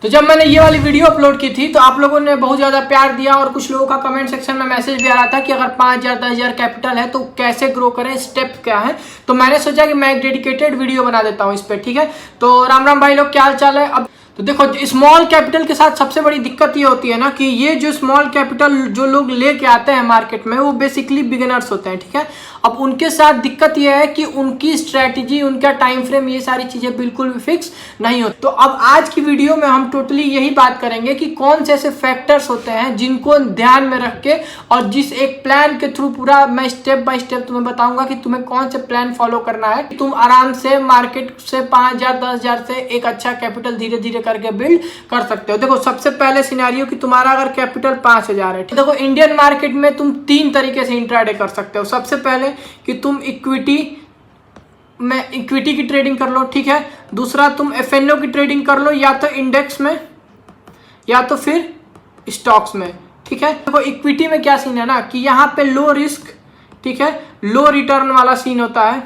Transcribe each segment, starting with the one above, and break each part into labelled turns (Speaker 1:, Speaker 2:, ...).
Speaker 1: तो जब मैंने ये वाली वीडियो अपलोड की थी तो आप लोगों ने बहुत ज़्यादा प्यार दिया और कुछ लोगों का कमेंट सेक्शन में मैसेज भी आ रहा था कि अगर 5,000 10,000 कैपिटल है तो कैसे ग्रो करें, स्टेप क्या है। तो मैंने सोचा कि मैं एक डेडिकेटेड वीडियो बना देता हूँ इस पर, ठीक है। तो राम राम भाई लोग, क्या हाल चाल है। अब तो देखो, स्मॉल कैपिटल के साथ सबसे बड़ी दिक्कत ये होती है ना कि ये जो स्मॉल कैपिटल जो लोग लेके आते हैं मार्केट में वो बेसिकली बिगिनर्स होते हैं, ठीक है। अब उनके साथ दिक्कत ये है कि उनकी स्ट्रेटजी, उनका टाइम फ्रेम, ये सारी चीजें बिल्कुल भी फिक्स नहीं होती। तो अब आज की वीडियो में हम टोटली यही बात करेंगे कि कौन से ऐसे फैक्टर्स होते हैं जिनको ध्यान में रख के और जिस एक प्लान के थ्रू पूरा मैं स्टेप बाय स्टेप तुम्हें बताऊंगा कि तुम्हें कौन से प्लान फॉलो करना है कि तुम आराम से मार्केट से 5,000 10,000 से एक अच्छा कैपिटल धीरे धीरे करके बिल्ड कर सकते हो। देखो, सबसे पहले सिनेरियो कि तुम्हारा अगर कैपिटल 5,000 है, देखो इंडियन मार्केट में तुम 3 तरीके से इंट्राडे कर सकते हो। सबसे पहले कि तुम इक्विटी की ट्रेडिंग कर लो, ठीक है। दूसरा, तुम एफएनओ की ट्रेडिंग कर लो, या तो इंडेक्स में या तो फिर स्टॉक्स में, ठीक है। देखो इक्विटी में क्या सीन है ना कि यहाँ पे लो रिस्क, ठीक है, लो रिटर्न वाला सीन होता है,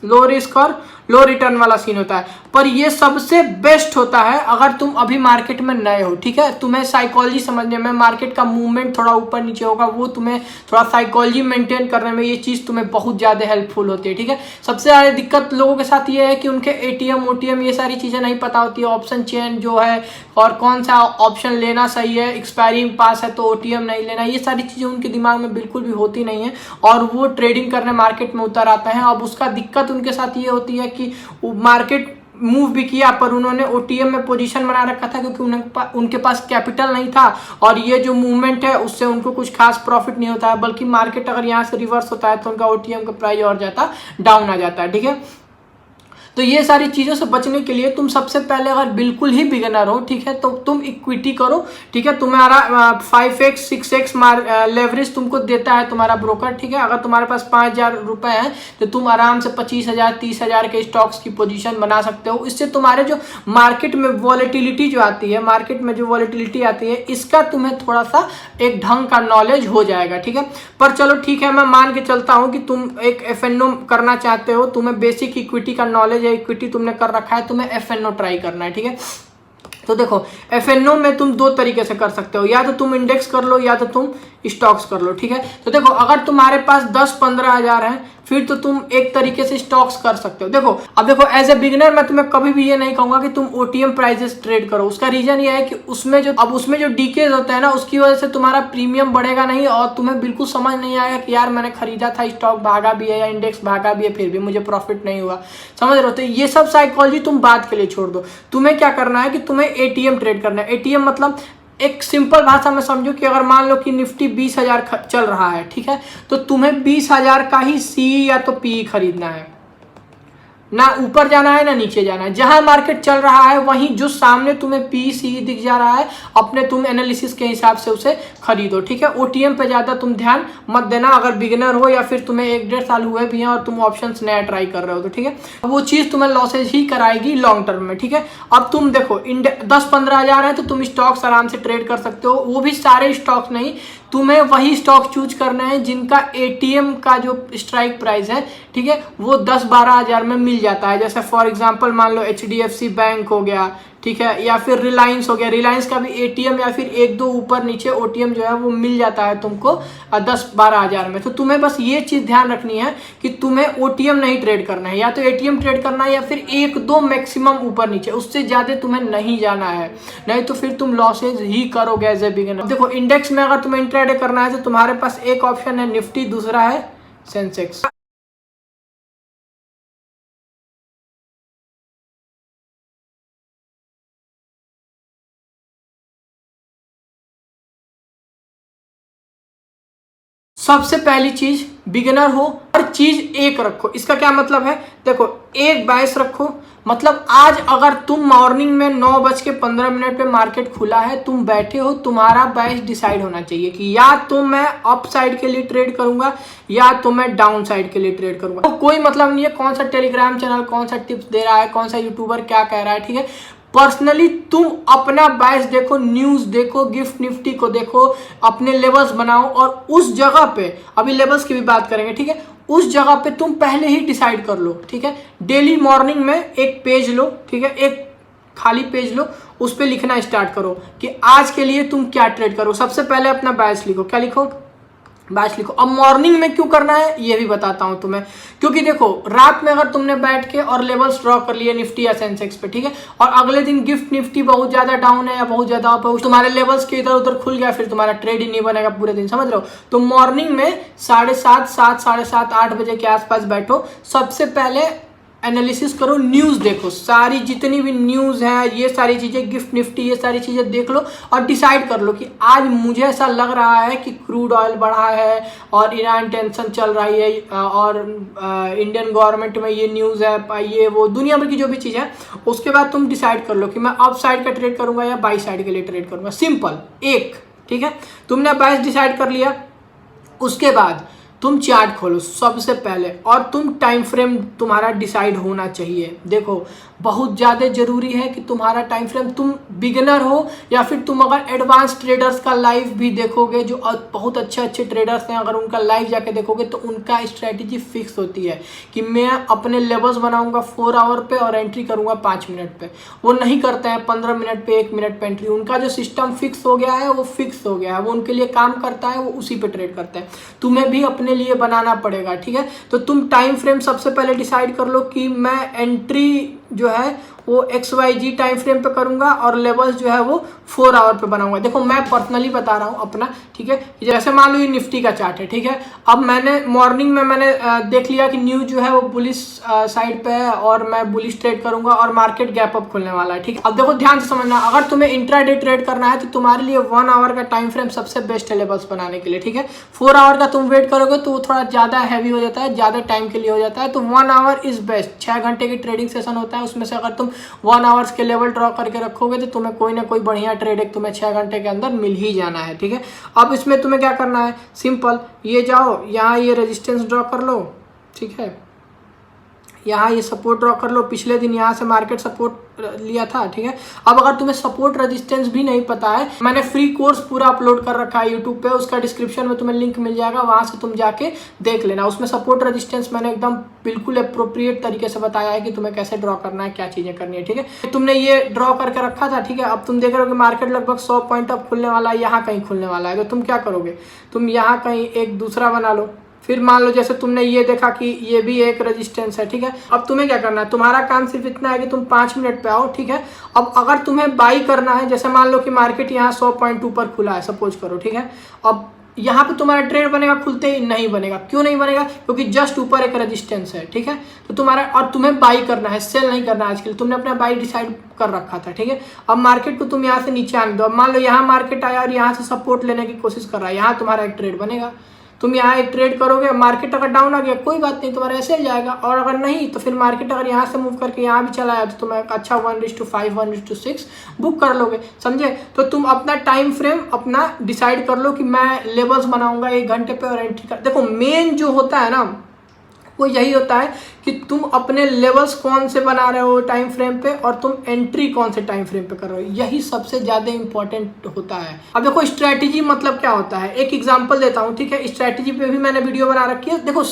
Speaker 1: लो रिस्क और लो रिटर्न वाला सीन होता है। पर ये सबसे बेस्ट होता है अगर तुम अभी मार्केट में नए हो, ठीक है। तुम्हें साइकोलॉजी समझने में, मार्केट का मूवमेंट थोड़ा ऊपर नीचे होगा, वो तुम्हें थोड़ा साइकोलॉजी मेंटेन करने में ये चीज़ तुम्हें बहुत ज़्यादा हेल्पफुल होती है, ठीक है। सबसे ज़्यादा दिक्कत लोगों के साथ ये है कि उनके एटीएम ओटीएम ये सारी चीज़ें नहीं पता होती है, ऑप्शन चेन जो है और कौन सा ऑप्शन लेना सही है, एक्सपायरी पास है तो ओटीएम नहीं लेना, ये सारी चीज़ें उनके दिमाग में बिल्कुल भी होती नहीं है और वो ट्रेडिंग करने मार्केट में उतर आते हैं। अब उसका दिक्कत उनके साथ ये होती है कि मार्केट मूव भी किया पर उन्होंने ओटीएम में पोजीशन बना रखा था क्योंकि उनके पास कैपिटल नहीं था और ये जो मूवमेंट है उससे उनको कुछ खास प्रॉफिट नहीं होता है, बल्कि मार्केट अगर यहाँ से रिवर्स होता है तो उनका ओटीएम का प्राइस और जाता डाउन आ जाता है, ठीक है। तो ये सारी चीज़ों से बचने के लिए तुम सबसे पहले अगर बिल्कुल ही बिगिनर हो, ठीक है, तो तुम इक्विटी करो, ठीक है। तुम्हारा 5x 6x लेवरेज तुमको देता है तुम्हारा ब्रोकर, ठीक है। अगर तुम्हारे पास 5,000 रुपए हैं तो तुम आराम से 25,000 30,000 के स्टॉक्स की पोजीशन बना सकते हो। इससे तुम्हारे जो मार्केट में वॉलेटिलिटी जो आती है, मार्केट में जो वॉलेटिलिटी आती है, इसका तुम्हें थोड़ा सा एक ढंग का नॉलेज हो जाएगा, ठीक है। पर चलो ठीक है, मैं मान के चलता हूँ कि तुम एक एफएनओ करना चाहते हो, तुम्हें बेसिक इक्विटी का नॉलेज, इक्विटी तुमने कर रखा है, तुम्हें एफएनओ ट्राई करना है, ठीक है। तो देखो एफएनओ में तुम 2 तरीके से कर सकते हो, या तो तुम इंडेक्स कर लो या तो तुम स्टॉक्स कर लो, ठीक है। तो देखो अगर तुम्हारे पास 10-15 हजार है फिर तो तुम एक तरीके से स्टॉक्स कर सकते हो। देखो अब देखो, एज ए बिगिनर मैं तुम्हें कभी भी ये नहीं कहूंगा कि तुम ओटीएम प्राइसेस ट्रेड करो। उसका रीजन ये है कि उसमें जो डीकेज होता है ना, उसकी वजह से तुम्हारा प्रीमियम बढ़ेगा नहीं और तुम्हें बिल्कुल समझ नहीं आएगा कि यार मैंने खरीदा था, स्टॉक भागा भी है या इंडेक्स भागा भी है, फिर भी मुझे प्रॉफिट नहीं हुआ, समझ रहे हो। तो ये सब साइकोलॉजी तुम बात के लिए छोड़ दो। तुम्हें क्या करना है कि तुम्हें एटीएम ट्रेड करना है। एटीएम मतलब एक सिंपल भाषा में समझो कि अगर मान लो कि निफ्टी 20,000 चल रहा है, ठीक है, तो तुम्हें 20,000 का ही सी या तो पी खरीदना है, ना ऊपर जाना है ना नीचे जाना है। जहां मार्केट चल रहा है वहीं जो सामने तुम्हें पी सी दिख जा रहा है, अपने तुम एनालिसिस के हिसाब से उसे खरीदो, ठीक है। ओटीएम पे ज्यादा तुम ध्यान मत देना अगर बिगिनर हो या फिर तुम्हें 1-1.5 साल हुए भी हैं और तुम ऑप्शंस नया ट्राई कर रहे हो तो, ठीक है। वो चीज तुम्हें लॉसेज ही कराएगी लॉन्ग टर्म में, ठीक है। अब तुम देखो 10-15 हजार है तो तुम स्टॉक्स आराम से ट्रेड कर सकते हो, वो भी सारे स्टॉक्स नहीं, तुम्हें वही स्टॉक चूज करना है जिनका एटीएम का जो स्ट्राइक प्राइस है, ठीक है, वो 10-12 हजार में मिल जाता है। जैसे फॉर एग्जांपल मान लो एचडीएफसी बैंक हो गया, ठीक है, या फिर रिलायंस हो गया। रिलायंस का भी एटीएम या फिर 1-2 ऊपर नीचे ओटीएम जो है वो मिल जाता है तुमको 10-12 हजार में। तो तुम्हें बस ये चीज ध्यान रखनी है कि तुम्हें ओटीएम नहीं ट्रेड करना है, या तो एटीएम ट्रेड करना है या फिर 1-2 मैक्सिमम ऊपर नीचे, उससे ज्यादा तुम्हें नहीं जाना है, नहीं तो फिर तुम लॉसेज ही करोगे एज ए बिगिनर। देखो इंडेक्स में अगर तुम्हें इंट्राडे करना है तो तुम्हारे पास एक ऑप्शन है निफ्टी, दूसरा है सेंसेक्स। सबसे पहली चीज, बिगिनर हो हर चीज एक रखो। इसका क्या मतलब है, देखो एक बायस रखो, मतलब आज अगर तुम मॉर्निंग में 9:15 पे मार्केट खुला है, तुम बैठे हो, तुम्हारा बायस डिसाइड होना चाहिए कि या तो मैं अप साइड के लिए ट्रेड करूंगा या तो मैं डाउन साइड के लिए ट्रेड करूंगा। तो कोई मतलब नहीं है कौन सा टेलीग्राम चैनल कौन सा टिप्स दे रहा है, कौन सा यूट्यूबर क्या कह रहा है, ठीक है। पर्सनली तुम अपना बायस देखो, न्यूज देखो, गिफ्ट निफ्टी को देखो, अपने लेवल्स बनाओ और उस जगह पे, अभी लेवल्स की भी बात करेंगे, ठीक है, उस जगह पे तुम पहले ही डिसाइड कर लो, ठीक है। डेली मॉर्निंग में एक पेज लो, ठीक है, एक खाली पेज लो, उस पर लिखना स्टार्ट करो कि आज के लिए तुम क्या ट्रेड करो। सबसे पहले अपना बायस लिखो, क्या लिखो, बायस लिखो। अब मॉर्निंग में क्यों करना है ये भी बताता हूं तुम्हें, क्योंकि देखो रात में अगर तुमने बैठ के और लेवल्स ड्रॉ कर लिए निफ्टी या सेंसेक्स पे, ठीक है, और अगले दिन गिफ्ट निफ्टी बहुत ज्यादा डाउन है या बहुत ज्यादा अप है, तुम्हारे लेवल्स के इधर उधर खुल गया, फिर तुम्हारा ट्रेड ही नहीं बनेगा पूरे दिन, समझ रहे हो। तो मॉर्निंग में 7:30, 7:30, 8 बजे के आसपास बैठो, सबसे पहले एनालिसिस करो, न्यूज़ देखो, सारी जितनी भी न्यूज़ है ये सारी चीज़ें, गिफ्ट निफ्टी ये सारी चीज़ें देख लो और डिसाइड कर लो कि आज मुझे ऐसा लग रहा है कि क्रूड ऑयल बढ़ा है और ईरान टेंशन चल रही है और इंडियन गवर्नमेंट में ये न्यूज़ है, ये वो दुनिया भर की जो भी चीज़ है। उसके बाद तुम डिसाइड कर लो कि मैं अप साइड का ट्रेड करूँगा या बाई साइड के लिए ट्रेड करूँगा, सिंपल एक, ठीक है। तुमने बाइस डिसाइड कर लिया, उसके बाद तुम चार्ट खोलो सबसे पहले, और तुम टाइम फ्रेम तुम्हारा डिसाइड होना चाहिए। देखो बहुत ज़्यादा ज़रूरी है कि तुम्हारा टाइम फ्रेम, तुम बिगिनर हो या फिर तुम अगर एडवांस ट्रेडर्स का लाइव भी देखोगे, जो बहुत अच्छे अच्छे ट्रेडर्स हैं, अगर उनका लाइव जाके देखोगे तो उनका स्ट्रैटेजी फिक्स होती है कि मैं अपने लेवल्स बनाऊंगा 4 आवर पे और एंट्री करूंगा 5 मिनट पे। वो नहीं करते हैं 15 मिनट पे, 1 मिनट पे एंट्री। उनका जो सिस्टम फिक्स हो गया है वो फिक्स हो गया है, वो उनके लिए काम करता है, वो उसी पे ट्रेड करते हैं। तुम्हें भी अपने लिए बनाना पड़ेगा, ठीक है। तो तुम टाइम फ्रेम सबसे पहले डिसाइड कर लो कि मैं एंट्री जो है वो XYZ टाइम फ्रेम पे करूंगा और लेवल्स जो है वो 4 आवर पे बनाऊंगा। देखो मैं पर्सनली बता रहा हूँ अपना, ठीक है। जैसे मान लो ये निफ्टी का चार्ट है, ठीक है। अब मैंने मॉर्निंग में मैंने देख लिया कि न्यूज जो है वो बुलिश साइड पे है और मैं बुलिश ट्रेड करूंगा और मार्केट गैप अप खुलने वाला है, ठीक है। अब देखो ध्यान से समझना, अगर तुम्हें इंट्राडे ट्रेड करना है तो तुम्हारे लिए 1 आवर का टाइम फ्रेम सबसे बेस्ट है लेवल्स बनाने के लिए, ठीक है। 4 आवर का तुम वेट करोगे तो वो थोड़ा ज़्यादा हैवी हो जाता है, ज़्यादा टाइम के लिए हो जाता है। तो 1 आवर इज बेस्ट। 6 घंटे की ट्रेडिंग सेशन होता है, उसमें से अगर तुम 1 आवर्स के लेवल ड्रॉ करके रखोगे तो तुम्हें कोई ना कोई बढ़िया ट्रेड एक तुम्हें 6 घंटे के अंदर मिल ही जाना है, ठीक है। अब इसमें तुम्हें क्या करना है, सिंपल, ये जाओ यहाँ ये रेजिस्टेंस ड्रॉ कर लो, ठीक है। यहाँ ये सपोर्ट ड्रॉ कर लो, पिछले दिन यहाँ से मार्केट सपोर्ट लिया था, ठीक है। अब अगर तुम्हें सपोर्ट रेजिस्टेंस भी नहीं पता है, मैंने फ्री कोर्स पूरा अपलोड कर रखा है यूट्यूब पे, उसका डिस्क्रिप्शन में तुम्हें लिंक मिल जाएगा, वहां से तुम जाके देख लेना। उसमें सपोर्ट रेजिस्टेंस मैंने एकदम बिल्कुल अप्रोप्रिएट तरीके से बताया है कि तुम्हें कैसे ड्रॉ करना है, क्या चीजें करनी है, ठीक है। तुमने ये ड्रॉ करके रखा था, ठीक है। अब तुम देख रहे हो कि मार्केट लगभग 100 पॉइंट अब खुलने वाला है, यहाँ कहीं खुलने वाला है, तो तुम क्या करोगे, तुम यहाँ कहीं एक दूसरा बना लो। फिर मान लो जैसे तुमने ये देखा कि ये भी एक रेजिस्टेंस है, ठीक है। अब तुम्हें क्या करना है, तुम्हारा काम सिर्फ इतना है कि तुम 5 मिनट पे आओ, ठीक है। अब अगर तुम्हें बाई करना है, जैसे मान लो कि मार्केट यहाँ 100 पॉइंट ऊपर खुला है, सपोज करो, ठीक है। अब यहाँ पे तुम्हारा ट्रेड बनेगा, खुलते ही नहीं बनेगा। क्यों नहीं बनेगा, क्योंकि जस्ट ऊपर एक रेजिस्टेंस है, ठीक है। तो तुम्हारा, और तुम्हें बाई करना है, सेल नहीं करना है आज के लिए, तुमने अपना बाई डिसाइड कर रखा था, ठीक है। अब मार्केट को तुम यहाँ से नीचे आने दो। अब मान लो यहाँ मार्केट आया और यहाँ से सपोर्ट लेने की कोशिश कर रहा है, यहाँ तुम्हारा एक ट्रेड बनेगा, तुम यहाँ एक ट्रेड करोगे। मार्केट अगर डाउन आ गया कोई बात नहीं, तुम्हारा ऐसे जाएगा, और अगर नहीं तो फिर मार्केट अगर यहाँ से मूव करके यहाँ भी चला आया तो तुम एक अच्छा 1:5, 1:6 बुक कर लोगे, समझे। तो तुम अपना टाइम फ्रेम अपना डिसाइड कर लो कि मैं लेवल्स बनाऊंगा 1 घंटे पे और एंट्री कर। देखो मेन जो होता है ना वो यही होता है कि तुम अपने लेवल्स कौन से बना रहे हो टाइम फ्रेम पे और तुम एंट्री कौन से टाइम फ्रेम पे कर रहे हो, यही सबसे ज़्यादा इंपॉर्टेंट होता है। अब देखो स्ट्रैटेजी मतलब क्या होता है, एक एग्जांपल देता हूँ, ठीक है। स्ट्रैटेजी पे भी मैंने वीडियो बना रखी है। देखो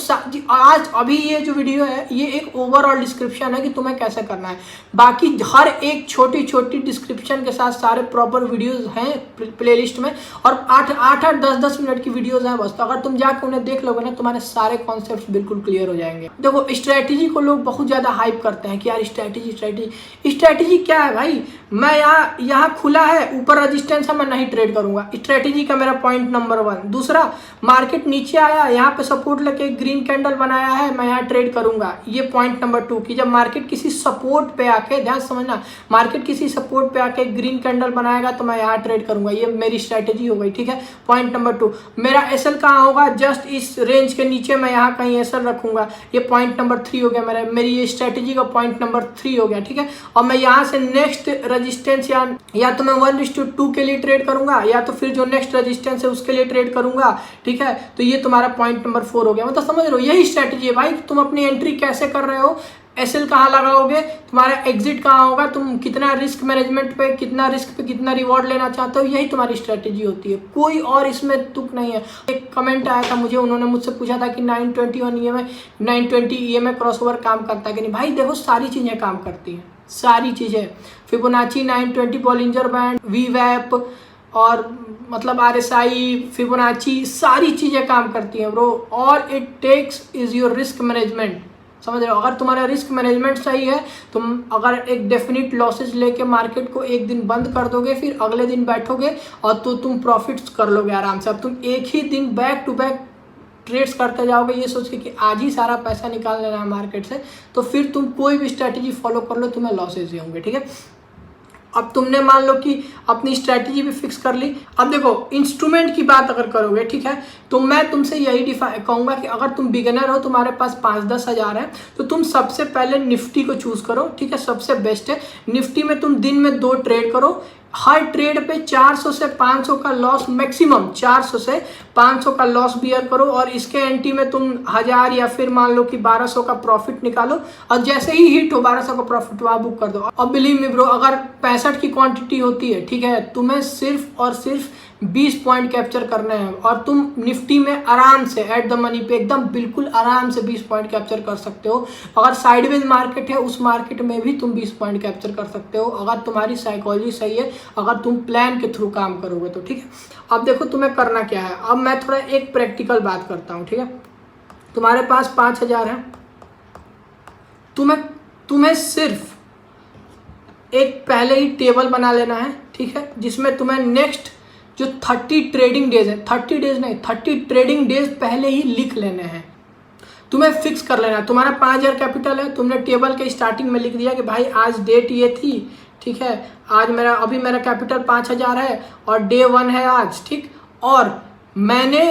Speaker 1: आज अभी ये जो वीडियो है ये एक ओवरऑल डिस्क्रिप्शन है कि तुम्हें कैसे करना है, बाकी हर एक छोटी छोटी डिस्क्रिप्शन के साथ सारे प्रॉपर वीडियोज हैं प्लेलिस्ट में, और 8-8, 10-10 मिनट की वीडियोज हैं बस। तो अगर तुम जाकर उन्हें देख लोगे ना, तुम्हारे सारे कॉन्सेप्ट बिल्कुल क्लियर हो जाएंगे। देखो स्ट्रैटेजी को लोग बहुत ज्यादा हाइप करते हैं कि यार स्ट्रैटेजी क्या है भाई, मैं यहाँ खुला है, ऊपर रेजिस्टेंस है, मैं नहीं ट्रेड करूंगा, स्ट्रैटेजी का मेरा पॉइंट नंबर 1। दूसरा, मार्केट नीचे आया, यहाँ पे सपोर्ट लेके ग्रीन कैंडल बनाया है, मैं यहाँ ट्रेड करूंगा, ये पॉइंट नंबर 2 कि जब मार्केट किसी सपोर्ट पे आके, ध्यान समझना, मार्केट किसी सपोर्ट पे आके ग्रीन कैंडल बनाएगा तो मैं यहाँ ट्रेड करूंगा, ये मेरी स्ट्रैटेजी हो गई, ठीक है। पॉइंट नंबर 2, मेरा एसएल कहाँ होगा, जस्ट इस रेंज के नीचे मैं यहाँ कहीं एसएल रखूंगा, ये पॉइंट नंबर 3 हो गया मेरी ये स्ट्रैटेजी का पॉइंट नंबर 3 हो गया, ठीक है। और मैं यहाँ से नेक्स्ट रेजिस्टेंस या तो मैं 1:2 के लिए ट्रेड करूंगा, या तो फिर जो नेक्स्ट रेजिस्टेंस है उसके लिए ट्रेड करूंगा, ठीक है। तो ये तुम्हारा पॉइंट नंबर 4 हो गया। मतलब समझ लो यही स्ट्रैटेजी है भाई, तुम अपनी एंट्री कैसे कर रहे हो, एसएल कहाँ लगाओगे, तुम्हारा एग्जिट कहाँ होगा, तुम कितना रिस्क मैनेजमेंट पे, कितना रिस्क पे कितना रिवॉर्ड लेना चाहते हो, यही तुम्हारी स्ट्रैटेजी होती है, कोई और इसमें तुक नहीं है। एक कमेंट आया था मुझे, उन्होंने मुझसे पूछा था कि 920 EMA क्रॉसओवर काम करता है कि नहीं। भाई देखो सारी चीज़ें काम करती हैं, सारी चीज़ें फिबोनाची 920 बॉलिंजर बैंड, वीवैप और मतलब RSI, फिबोनाची, सारी चीज़ें काम करती हैं ब्रो। और it takes is your risk management, समझ रहे हो। अगर तुम्हारा रिस्क मैनेजमेंट सही है, तुम अगर एक डेफिनिट लॉसेज लेके मार्केट को एक दिन बंद कर दोगे, फिर अगले दिन बैठोगे और तो तुम प्रॉफिट्स कर लोगे आराम से। अब तुम एक ही दिन बैक टू बैक ट्रेड्स करते जाओगे ये सोच के कि आज ही सारा पैसा निकाल लेना है मार्केट से, तो फिर तुम कोई भी स्ट्रैटेजी फॉलो कर लो, तुम्हें लॉसेज ही होंगे, ठीक है। अब तुमने मान लो कि अपनी स्ट्रैटेजी भी फिक्स कर ली। अब देखो इंस्ट्रूमेंट की बात अगर करोगे, ठीक है, तो मैं तुमसे यही कहूँगा कि अगर तुम बिगिनर हो, तुम्हारे पास 5-10 हज़ार है, तो तुम सबसे पहले निफ्टी को चूज़ करो, ठीक है, सबसे बेस्ट है। निफ्टी में तुम दिन में 2 ट्रेड करो, हर ट्रेड पे 400 से 500 का लॉस, मैक्सिमम 400 से 500 का लॉस बियर करो, और इसके एंटी में तुम 1000 या फिर मान लो कि 1200 का प्रॉफिट निकालो, और जैसे ही हिट हो 1200 का प्रॉफिट वहाँ बुक कर दो। और बिलीव मी ब्रो, अगर 65 की क्वांटिटी होती है, ठीक है, तुम्हें सिर्फ और सिर्फ 20 पॉइंट कैप्चर करने हैं, और तुम निफ्टी में आराम से एट द मनी पे एकदम बिल्कुल आराम से 20 पॉइंट कैप्चर कर सकते हो। अगर साइडवेज मार्केट है, उस मार्केट में भी तुम 20 पॉइंट कैप्चर कर सकते हो, अगर तुम्हारी साइकोलॉजी सही है, अगर तुम प्लान के थ्रू काम करोगे तो, ठीक है। अब देखो तुम्हें करना क्या है। अब मैं थोड़ा एक प्रैक्टिकल बात करता हूँ, ठीक है। तुम्हारे पास 5000 है, तुम्हें सिर्फ एक पहले ही टेबल बना लेना है, ठीक है, जिसमें तुम्हें नेक्स्ट जो 30 ट्रेडिंग डेज है, 30 डेज नहीं, 30 ट्रेडिंग डेज पहले ही लिख लेने हैं, तुम्हें फिक्स कर लेना है। तुम्हारा 5000 कैपिटल है, तुमने टेबल के स्टार्टिंग में लिख दिया कि भाई आज डेट ये थी, ठीक है, आज मेरा कैपिटल 5000 है और डे 1 है आज, ठीक, और मैंने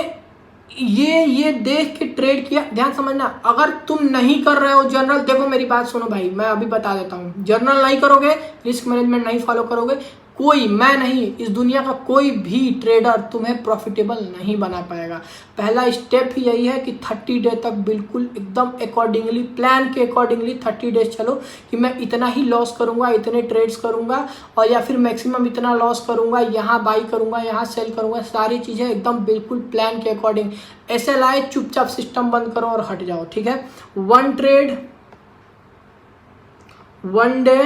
Speaker 1: ये देख के ट्रेड किया। ध्यान समझना, अगर तुम नहीं कर रहे हो जर्नल, देखो मेरी बात सुनो भाई, मैं अभी बता देता हूँ, जर्नल नहीं करोगे, रिस्क मैनेजमेंट नहीं फॉलो करोगे, कोई, मैं नहीं, इस दुनिया का कोई भी ट्रेडर तुम्हें प्रॉफिटेबल नहीं बना पाएगा। पहला स्टेप ही यही है कि 30 डे तक बिल्कुल एकदम अकॉर्डिंगली, प्लान के अकॉर्डिंगली 30 डेज चलो कि मैं इतना ही लॉस करूंगा, इतने ट्रेड्स करूंगा, और या फिर मैक्सिमम इतना लॉस करूंगा, यहाँ बाई करूंगा, यहाँ सेल करूंगा, सारी चीज़ें एकदम बिल्कुल प्लान के अकॉर्डिंग। ऐसे लाए, चुपचाप सिस्टम बंद करो और हट जाओ, ठीक है। 1 ट्रेड 1 डे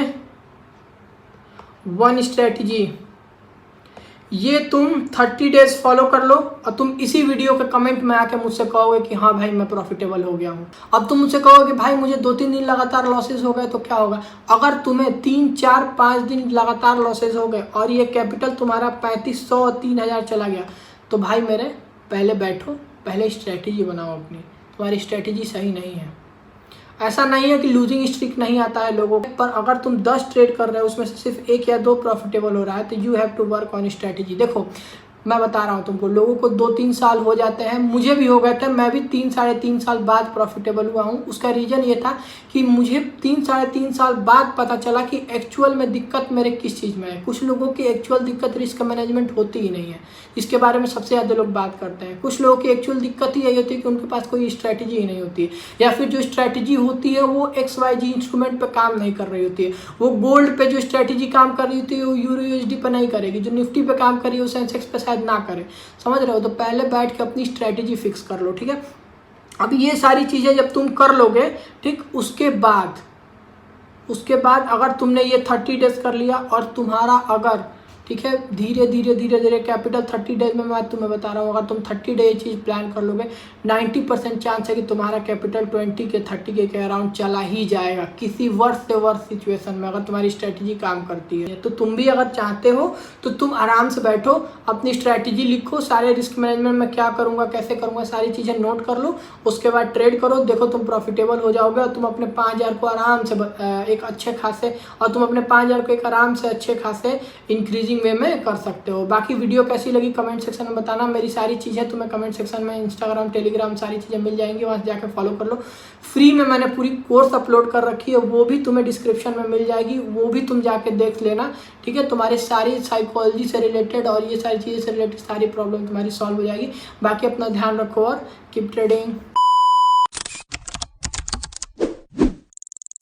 Speaker 1: 1 स्ट्रेटजी, ये तुम 30 डेज फॉलो कर लो, और तुम इसी वीडियो के कमेंट में आके मुझसे कहोगे कि हाँ भाई मैं प्रॉफिटेबल हो गया हूँ। अब तुम मुझसे कहोगे कि भाई मुझे 2-3 दिन लगातार लॉसेज हो गए, तो क्या होगा? अगर तुम्हें 3-4-5 दिन लगातार लॉसेज हो गए और ये कैपिटल तुम्हारा 3500-3000 चला गया, तो भाई मेरे पहले बैठो, पहले स्ट्रेटजी बनाओ अपनी। तुम्हारी स्ट्रेटजी सही नहीं है। ऐसा नहीं है कि लूजिंग स्ट्रिक नहीं आता है लोगों पर, अगर तुम 10 ट्रेड कर रहे हो उसमें से सिर्फ 1 या 2 प्रॉफिटेबल हो रहा है, तो you have to work on strategy. देखो मैं बता रहा हूँ तुमको, लोगों को 2-3 साल हो जाते हैं, मुझे भी हो गए थे, मैं भी 3-3.5 साल बाद प्रॉफिटेबल हुआ हूँ। उसका रीज़न ये था कि मुझे 3-3.5 साल बाद पता चला कि एक्चुअल में दिक्कत मेरे किस चीज़ में है। कुछ लोगों की एक्चुअल दिक्कत रिस्क मैनेजमेंट होती ही नहीं है, इसके बारे में सबसे ज़्यादा लोग बात करते हैं। कुछ लोगों की एक्चुअल दिक्कत ही यही होती है कि उनके पास कोई स्ट्रैटेजी ही नहीं होती है, या फिर जो स्ट्रैटेजी होती है वो XYZ इंस्ट्रूमेंट पर काम नहीं कर रही होती है। वो गोल्ड पे जो स्ट्रैटेजी काम कर रही होती है वो यूरो USD पर नहीं करेगी, जो निफ्टी पे काम कर रही है वो सेंसेक्स पे शायद ना करे, समझ रहे हो। तो पहले बैठ के अपनी स्ट्रैटेजी फिक्स कर लो, ठीक है। अब ये सारी चीज़ें जब तुम कर लोगे, ठीक, उसके बाद अगर तुमने ये 30 डेज कर लिया और तुम्हारा अगर, ठीक है, धीरे धीरे कैपिटल 30 डेज में, मैं तुम्हें बता रहा हूँ, अगर तुम 30 डे ये चीज़ प्लान कर लोगे, 90% चांस है कि तुम्हारा कैपिटल 20 के 30 के अराउंड चला ही जाएगा किसी वर्ष से वर्ष सिचुएशन में, अगर तुम्हारी स्ट्रैटेजी काम करती है। तो तुम भी अगर चाहते हो तो तुम आराम से बैठो, अपनी स्ट्रैटेजी लिखो, सारे रिस्क मैनेजमेंट में क्या करूँगा, कैसे करूँगा, सारी चीज़ें नोट कर लो, उसके बाद ट्रेड करो, देखो तुम प्रॉफिटेबल हो जाओगे, और तुम अपने 5000 को आराम से एक अच्छे खासे, और तुम अपने 5000 को एक आराम से अच्छे खासे इंक्रीजिंग वे में कर सकते हो। बाकी वीडियो कैसी लगी कमेंट सेक्शन में बताना। मेरी सारी चीज़ें तुम्हें कमेंट सेक्शन में, इंस्टाग्राम, टेलीग्राम, सारी चीज़ें मिल जाएंगी, वहाँ से जाकर फॉलो कर लो। फ्री में मैंने पूरी कोर्स अपलोड कर रखी है, वो भी तुम्हें डिस्क्रिप्शन में मिल जाएगी, वो भी तुम जाके देख लेना, ठीक है। तुम्हारी सारी साइकोलॉजी से रिलेटेड और ये सारी चीज़ें से रिलेटेड सारी प्रॉब्लम तुम्हारी सॉल्व हो जाएगी। बाकी अपना ध्यान रखो और कीप ट्रेडिंग।